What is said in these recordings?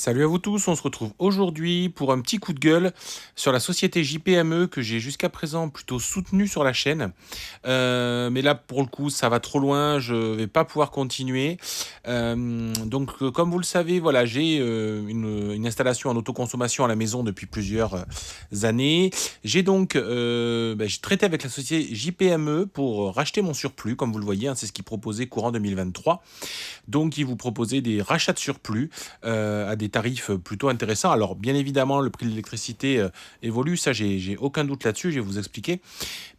Salut à vous tous, on se retrouve aujourd'hui pour un petit coup de gueule sur la société JPME que j'ai jusqu'à présent plutôt soutenue sur la chaîne. Mais là, pour le coup, ça va trop loin, je vais pas pouvoir continuer. Comme vous le savez, voilà, j'ai une installation en autoconsommation à la maison depuis plusieurs années. J'ai traité avec la société JPME pour racheter mon surplus, comme vous le voyez, hein, c'est ce qu'ils proposaient courant 2023. Donc, ils vous proposaient des rachats de surplus à des tarifs plutôt intéressants. Alors, bien évidemment, le prix de l'électricité évolue, ça, j'ai aucun doute là-dessus, je vais vous expliquer.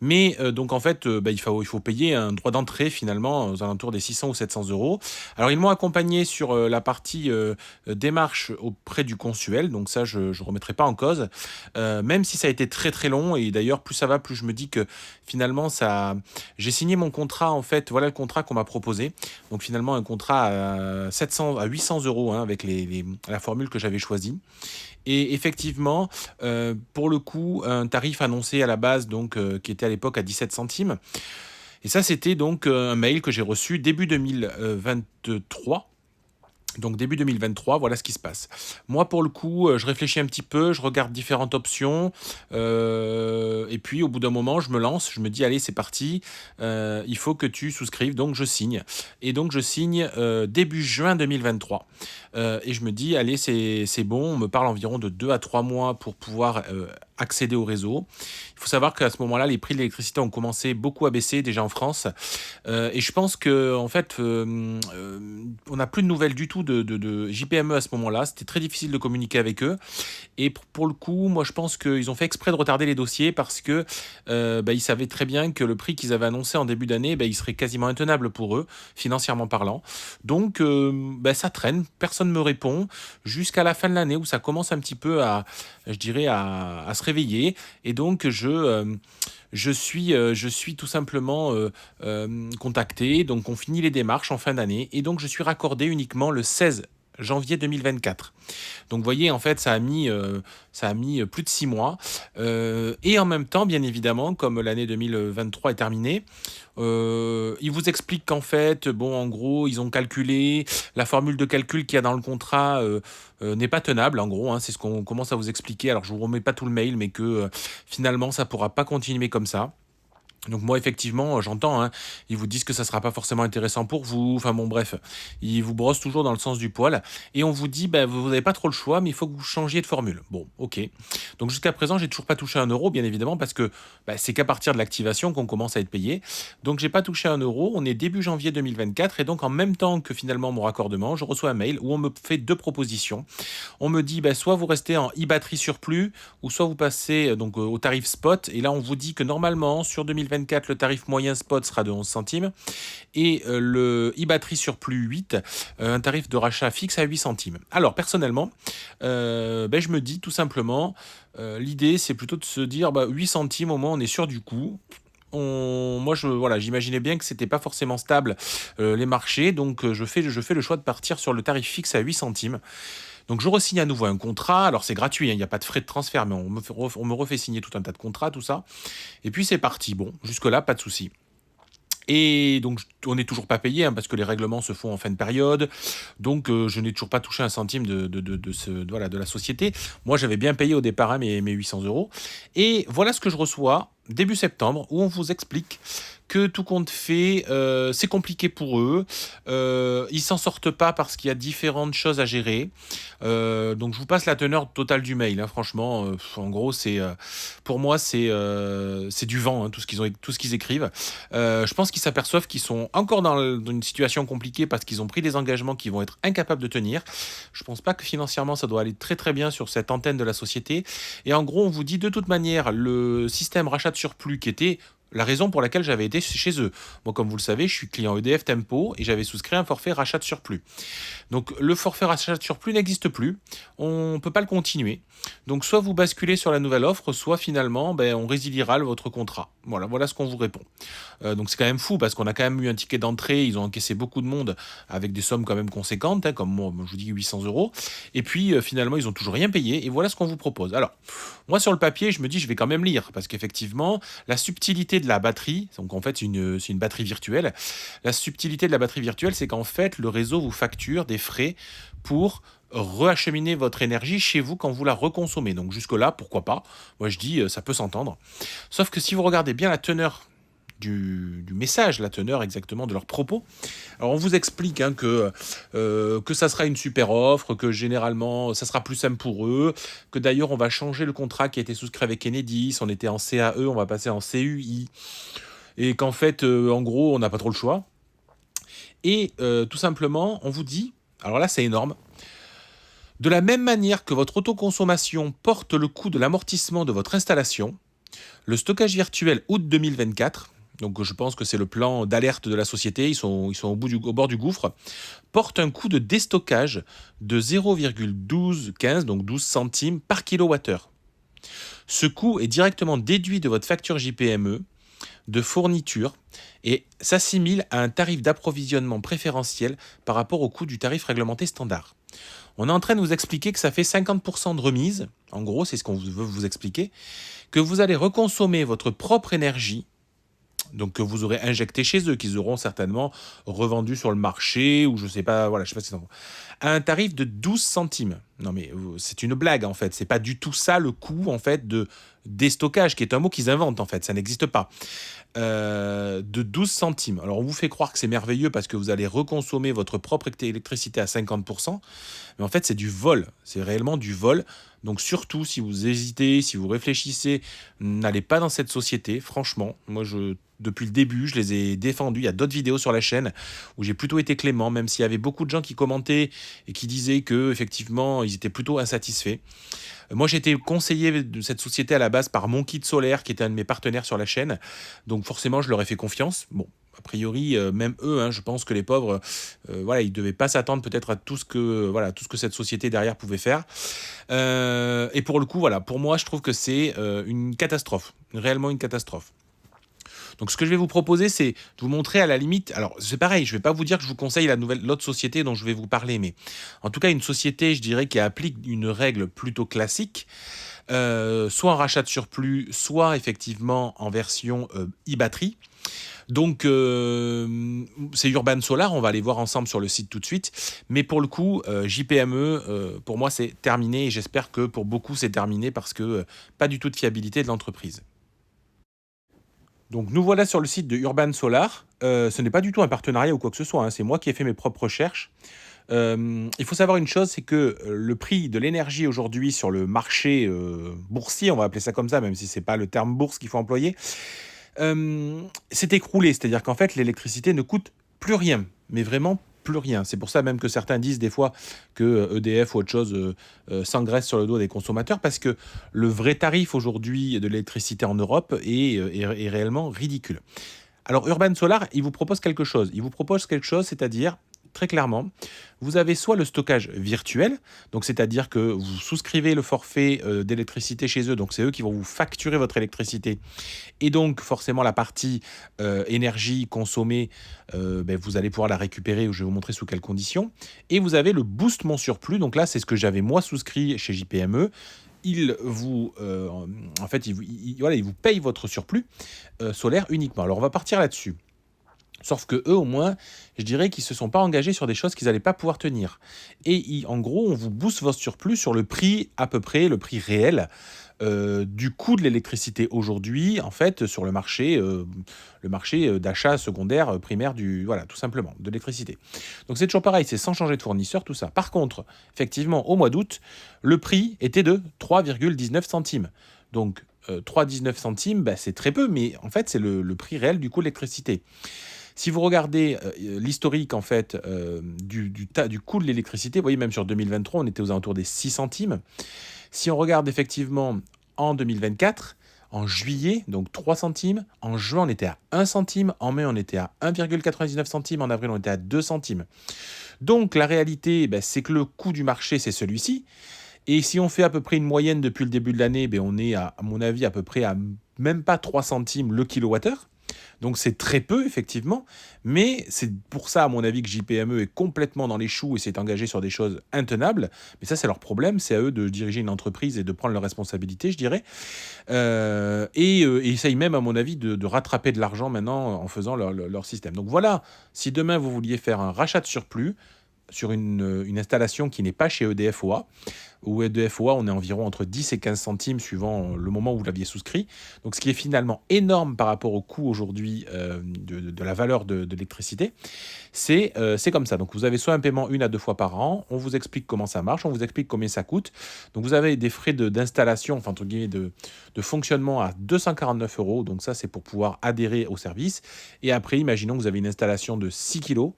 Mais il faut payer un droit d'entrée finalement aux alentours des 600 ou 700 euros. Alors, ils m'ont accompagné sur la partie démarche auprès du consuel, donc ça, je ne remettrai pas en cause, même si ça a été très très long. Et d'ailleurs, plus ça va, plus je me dis que finalement, j'ai signé mon contrat, en fait, voilà le contrat qu'on m'a proposé. Donc finalement, un contrat à 700, à 800 euros hein, avec la formule que j'avais choisie. Et effectivement, pour le coup, un tarif annoncé à la base, qui était à l'époque à 17 centimes. Et ça, c'était donc un mail que j'ai reçu début 2023. Donc début 2023, voilà ce qui se passe. Moi, pour le coup, je réfléchis un petit peu, je regarde différentes options, et puis au bout d'un moment, je me lance, je me dis, allez, c'est parti, il faut que tu souscrives, donc je signe. Et donc je signe début juin 2023. Et je me dis, allez, c'est bon, on me parle environ de 2 à 3 mois pour pouvoir accéder au réseau. Il faut savoir qu'à ce moment-là, les prix de l'électricité ont commencé beaucoup à baisser déjà en France. Et je pense que en fait, on n'a plus de nouvelles du tout de JPME à ce moment-là. C'était très difficile de communiquer avec eux. Et pour le coup, moi, je pense qu'ils ont fait exprès de retarder les dossiers parce que ils savaient très bien que le prix qu'ils avaient annoncé en début d'année, il serait quasiment intenable pour eux, financièrement parlant. Donc, ça traîne. Personne ne me répond jusqu'à la fin de l'année où ça commence un petit peu je dirais, à se réveiller. Et donc, je suis tout simplement contacté. Donc, on finit les démarches en fin d'année. Et donc, je suis raccordé uniquement le 16 janvier 2024. Donc, vous voyez, en fait, ça a mis plus de 6 mois. Et en même temps, bien évidemment, comme l'année 2023 est terminée, ils vous expliquent qu'en fait, bon, en gros, ils ont calculé, la formule de calcul qu'il y a dans le contrat n'est pas tenable, en gros, hein, c'est ce qu'on commence à vous expliquer. Alors, je vous remets pas tout le mail, mais que finalement, ça pourra pas continuer comme ça. Donc moi, effectivement, j'entends, hein, ils vous disent que ça sera pas forcément intéressant pour vous, enfin bon, bref, ils vous brossent toujours dans le sens du poil, et on vous dit, vous n'avez pas trop le choix, mais il faut que vous changiez de formule. Bon, ok. Donc jusqu'à présent, j'ai toujours pas touché un euro, bien évidemment, parce que c'est qu'à partir de l'activation qu'on commence à être payé. Donc j'ai pas touché un euro, on est début janvier 2024, et donc en même temps que finalement mon raccordement, je reçois un mail où on me fait deux propositions. On me dit, soit vous restez en e-batterie surplus, ou soit vous passez au tarif spot, et là on vous dit que normalement, sur 2024, le tarif moyen spot sera de 11 centimes et le e-batterie surplus 8, un tarif de rachat fixe à 8 centimes. Alors personnellement, je me dis tout simplement, l'idée c'est plutôt de se dire 8 centimes au moins on est sûr du coup. Voilà, j'imaginais bien que c'était pas forcément stable les marchés, donc je fais le choix de partir sur le tarif fixe à 8 centimes. Donc je re-signe à nouveau un contrat. Alors c'est gratuit, hein, il n'y a pas de frais de transfert, mais on me refait signer tout un tas de contrats, tout ça. Et puis c'est parti. Bon, jusque-là, pas de souci. Et donc, on n'est toujours pas payé hein, parce que les règlements se font en fin de période. Donc, je n'ai toujours pas touché un centime de la société. Moi, j'avais bien payé au départ hein, mes 800 euros. Et voilà ce que je reçois début septembre où on vous explique que tout compte fait, c'est compliqué pour eux. Ils s'en sortent pas parce qu'il y a différentes choses à gérer. Donc, je vous passe la teneur totale du mail. Hein, franchement, en gros, pour moi, c'est du vent, hein, tout ce qu'ils écrivent. Je pense qu'ils s'aperçoivent qu'ils sont encore dans une situation compliquée parce qu'ils ont pris des engagements qu'ils vont être incapables de tenir. Je pense pas que financièrement ça doit aller très très bien sur cette antenne de la société. Et en gros, on vous dit de toute manière, le système rachat de surplus qui était la raison pour laquelle j'avais été chez eux. Moi, comme vous le savez, je suis client EDF Tempo et j'avais souscrit un forfait rachat de surplus. Donc, le forfait rachat de surplus n'existe plus. On ne peut pas le continuer. Donc, soit vous basculez sur la nouvelle offre, soit finalement, on résiliera votre contrat. Voilà ce qu'on vous répond. Donc, c'est quand même fou parce qu'on a quand même eu un ticket d'entrée. Ils ont encaissé beaucoup de monde avec des sommes quand même conséquentes, hein, comme moi, je vous dis 800 euros. Et puis, finalement, ils n'ont toujours rien payé. Et voilà ce qu'on vous propose. Alors, moi, sur le papier, je me dis, je vais quand même lire parce qu'effectivement, la subtilité de la batterie, donc en fait, c'est une batterie virtuelle. La subtilité de la batterie virtuelle, c'est qu'en fait, le réseau vous facture des frais pour reacheminer votre énergie chez vous quand vous la reconsommez. Donc jusque-là, pourquoi pas? Moi je dis, ça peut s'entendre. Sauf que si vous regardez bien la teneur du message, la teneur exactement de leurs propos. Alors on vous explique hein, que ça sera une super offre, que généralement ça sera plus simple pour eux, que d'ailleurs on va changer le contrat qui a été souscrit avec Enedis, on était en CAE, on va passer en CUI, et qu'en fait, en gros, on n'a pas trop le choix. Et tout simplement, on vous dit, alors là c'est énorme, de la même manière que votre autoconsommation porte le coût de l'amortissement de votre installation, le stockage virtuel août 2024, donc je pense que c'est le plan d'alerte de la société, ils sont au bord du gouffre, porte un coût de déstockage de 0,1215, donc 12 centimes par kilowattheure. Ce coût est directement déduit de votre facture JPME de fourniture et s'assimile à un tarif d'approvisionnement préférentiel par rapport au coût du tarif réglementé standard. On est en train de vous expliquer que ça fait 50% de remise, en gros c'est ce qu'on veut vous expliquer, que vous allez reconsommer votre propre énergie, donc que vous aurez injecté chez eux, qu'ils auront certainement revendu sur le marché, ou je sais pas, voilà, je sais pas si c'est à un tarif de 12 centimes. Non mais c'est une blague en fait, c'est pas du tout ça le coût en fait de déstockage, qui est un mot qu'ils inventent en fait, ça n'existe pas. De 12 centimes. Alors on vous fait croire que c'est merveilleux parce que vous allez reconsommer votre propre électricité à 50%, mais en fait c'est du vol, c'est réellement du vol. Donc surtout si vous hésitez, si vous réfléchissez, n'allez pas dans cette société, franchement. Moi depuis le début, je les ai défendus. Il y a d'autres vidéos sur la chaîne où j'ai plutôt été clément, même s'il y avait beaucoup de gens qui commentaient et qui disaient que effectivement ils étaient plutôt insatisfaits. Moi, j'ai été conseillé de cette société à la base par Mon Kit Solaire, qui était un de mes partenaires sur la chaîne. Donc forcément, je leur ai fait confiance. Bon, a priori, même eux, hein, je pense que les pauvres, voilà, ils ne devaient pas s'attendre peut-être à tout ce que cette société derrière pouvait faire. Et pour le coup, voilà, pour moi, je trouve que c'est une catastrophe, réellement une catastrophe. Donc ce que je vais vous proposer, c'est de vous montrer à la limite, alors c'est pareil, je ne vais pas vous dire que je vous conseille l'autre société dont je vais vous parler, mais en tout cas une société, je dirais, qui applique une règle plutôt classique, soit en rachat de surplus, soit effectivement en version e-batterie. Donc c'est Urban Solar, on va aller voir ensemble sur le site tout de suite, mais pour le coup, JPME, pour moi c'est terminé, et j'espère que pour beaucoup c'est terminé parce que pas du tout de fiabilité de l'entreprise. Donc nous voilà sur le site de Urban Solar. Ce n'est pas du tout un partenariat ou quoi que ce soit, hein, c'est moi qui ai fait mes propres recherches. Il faut savoir une chose, c'est que le prix de l'énergie aujourd'hui sur le marché boursier, on va appeler ça comme ça, même si c'est pas le terme bourse qu'il faut employer, s'est écroulé. C'est-à-dire qu'en fait, l'électricité ne coûte plus rien, mais vraiment plus rien. C'est pour ça même que certains disent des fois que EDF ou autre chose s'engraisse sur le dos des consommateurs, parce que le vrai tarif aujourd'hui de l'électricité en Europe est réellement ridicule. Alors Urban Solar, il vous propose quelque chose. Il vous propose quelque chose, c'est-à-dire, très clairement, vous avez soit le stockage virtuel, donc c'est-à-dire que vous souscrivez le forfait d'électricité chez eux, donc c'est eux qui vont vous facturer votre électricité, et donc forcément la partie énergie consommée, vous allez pouvoir la récupérer, ou je vais vous montrer sous quelles conditions. Et vous avez le Boost Mon Surplus, donc là c'est ce que j'avais moi souscrit chez JPME. Il vous, en fait, voilà, il vous paye votre surplus solaire uniquement. Alors on va partir là-dessus. Sauf que eux, au moins, je dirais qu'ils ne se sont pas engagés sur des choses qu'ils n'allaient pas pouvoir tenir. Et en gros, on vous booste votre surplus sur le prix, à peu près, le prix réel du coût de l'électricité aujourd'hui, en fait, sur le marché d'achat secondaire, primaire, voilà, tout simplement, de l'électricité. Donc c'est toujours pareil, c'est sans changer de fournisseur, tout ça. Par contre, effectivement, au mois d'août, le prix était de 3,19 centimes. Donc 3,19 centimes, c'est très peu, mais en fait, c'est le prix réel du coût de l'électricité. Si vous regardez l'historique en fait du coût de l'électricité, vous voyez même sur 2023, on était aux alentours des 6 centimes. Si on regarde effectivement en 2024, en juillet, donc 3 centimes, en juin on était à 1 centime, en mai on était à 1,99 centimes, en avril on était à 2 centimes. Donc la réalité, c'est que le coût du marché c'est celui-ci. Et si on fait à peu près une moyenne depuis le début de l'année, on est à mon avis à peu près à même pas 3 centimes le kilowattheure. Donc c'est très peu, effectivement, mais c'est pour ça, à mon avis, que JPME est complètement dans les choux et s'est engagé sur des choses intenables. Mais ça, c'est leur problème, c'est à eux de diriger une entreprise et de prendre leurs responsabilités, je dirais. Et essayent même, à mon avis, de rattraper de l'argent maintenant en faisant leur système. Donc voilà, si demain vous vouliez faire un rachat de surplus, sur une installation qui n'est pas chez EDF OA. Ou EDF OA, on est environ entre 10 et 15 centimes suivant le moment où vous l'aviez souscrit. Donc ce qui est finalement énorme par rapport au coût aujourd'hui de la valeur de l'électricité. C'est comme ça. Donc vous avez soit un paiement 1 à 2 fois par an, on vous explique comment ça marche, on vous explique combien ça coûte. Donc vous avez des frais d'installation, enfin entre guillemets de fonctionnement à 249 euros. Donc ça, c'est pour pouvoir adhérer au service. Et après, imaginons que vous avez une installation de 6 kilos.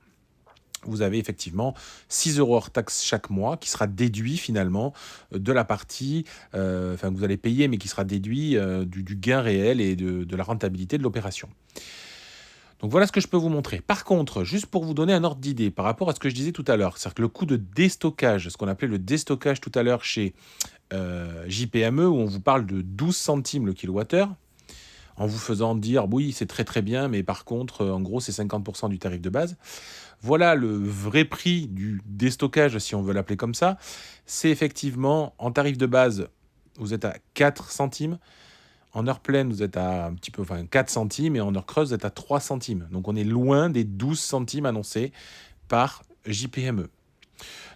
Vous avez effectivement 6 euros hors taxe chaque mois qui sera déduit finalement de la partie, enfin que vous allez payer, mais qui sera déduit du gain réel et de la rentabilité de l'opération. Donc voilà ce que je peux vous montrer. Par contre, juste pour vous donner un ordre d'idée par rapport à ce que je disais tout à l'heure, c'est-à-dire que le coût de déstockage, ce qu'on appelait le déstockage tout à l'heure chez JPME, où on vous parle de 12 centimes le kilowattheure, en vous faisant dire oui, c'est très très bien, mais par contre, en gros, c'est 50% du tarif de base. Voilà le vrai prix du déstockage, si on veut l'appeler comme ça. C'est effectivement, en tarif de base, vous êtes à 4 centimes. En heure pleine, vous êtes à un petit peu, enfin 4 centimes, et en heure creuse, vous êtes à 3 centimes. Donc on est loin des 12 centimes annoncés par JPME.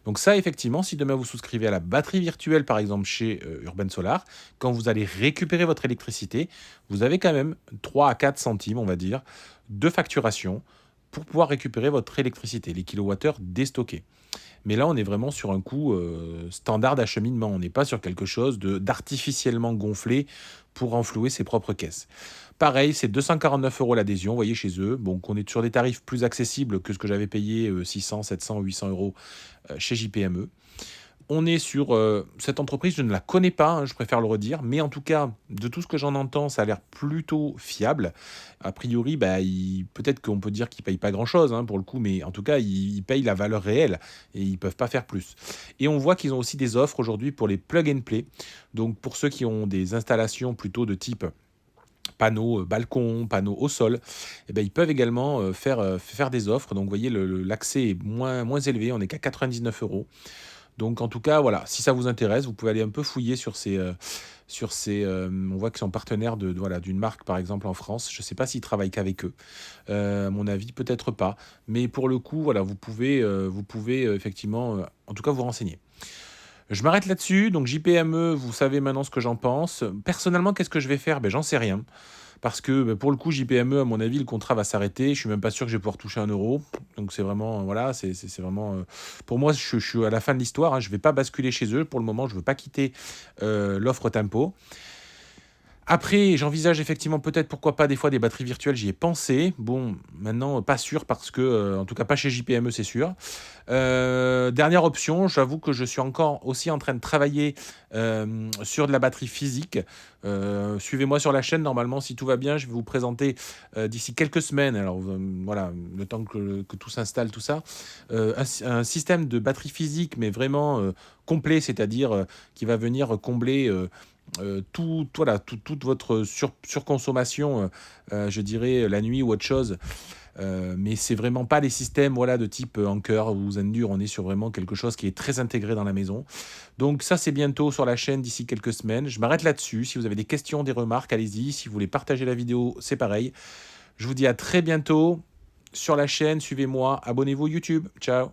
Donc ça, effectivement, si demain vous souscrivez à la batterie virtuelle, par exemple chez Urban Solar, quand vous allez récupérer votre électricité, vous avez quand même 3 à 4 centimes, on va dire, de facturation pour pouvoir récupérer votre électricité, les kilowattheures déstockés. Mais là, on est vraiment sur un coût standard d'acheminement. On n'est pas sur quelque chose d'artificiellement gonflé pour renflouer ses propres caisses. Pareil, c'est 249 euros l'adhésion, vous voyez, chez eux. Donc, on est sur des tarifs plus accessibles que ce que j'avais payé 600, 700 ou 800 euros chez JPME. On est sur cette entreprise, je ne la connais pas, hein, je préfère le redire, mais en tout cas, de tout ce que j'en entends, ça a l'air plutôt fiable. A priori, peut-être qu'on peut dire qu'ils ne payent pas grand-chose hein, pour le coup, mais en tout cas, ils payent la valeur réelle et ils ne peuvent pas faire plus. Et on voit qu'ils ont aussi des offres aujourd'hui pour les plug and play. Donc pour ceux qui ont des installations plutôt de type panneaux balcon, panneaux au sol, eh ben, ils peuvent également faire des offres. Donc vous voyez, l'accès est moins élevé, on n'est qu'à 99 euros. Donc en tout cas, voilà, si ça vous intéresse, vous pouvez aller un peu fouiller sur ces... on voit qu'ils sont partenaires voilà, d'une marque, par exemple, en France. Je ne sais pas s'ils travaillent qu'avec eux. À mon avis, peut-être pas. Mais pour le coup, voilà, vous pouvez effectivement, en tout cas, vous renseigner. Je m'arrête là-dessus. Donc JPME, vous savez maintenant ce que j'en pense. Personnellement, qu'est-ce que je vais faire? J'en sais rien. Parce que pour le coup, JPME, à mon avis, le contrat va s'arrêter. Je suis même pas sûr que je vais pouvoir toucher 1 euro. Donc c'est vraiment, voilà, c'est vraiment... pour moi, je suis à la fin de l'histoire. Hein. Je ne vais pas basculer chez eux. Pour le moment, je ne veux pas quitter l'offre Tempo. Après, j'envisage effectivement peut-être, pourquoi pas, des fois des batteries virtuelles, j'y ai pensé. Bon, maintenant, pas sûr parce que, en tout cas pas chez JPME, c'est sûr. Dernière option, j'avoue que je suis encore aussi en train de travailler sur de la batterie physique. Suivez-moi sur la chaîne, normalement, si tout va bien, je vais vous présenter d'ici quelques semaines, alors voilà, le temps que tout s'installe, tout ça, un système de batterie physique, mais vraiment complet, c'est-à-dire qui va venir combler... toute votre surconsommation, je dirais, la nuit ou autre chose. Mais c'est vraiment pas les systèmes de type Anker ou Zendur. On est sur vraiment quelque chose qui est très intégré dans la maison. Donc ça, c'est bientôt sur la chaîne d'ici quelques semaines. Je m'arrête là-dessus. Si vous avez des questions, des remarques, allez-y. Si vous voulez partager la vidéo, c'est pareil. Je vous dis à très bientôt sur la chaîne. Suivez-moi. Abonnez-vous YouTube. Ciao.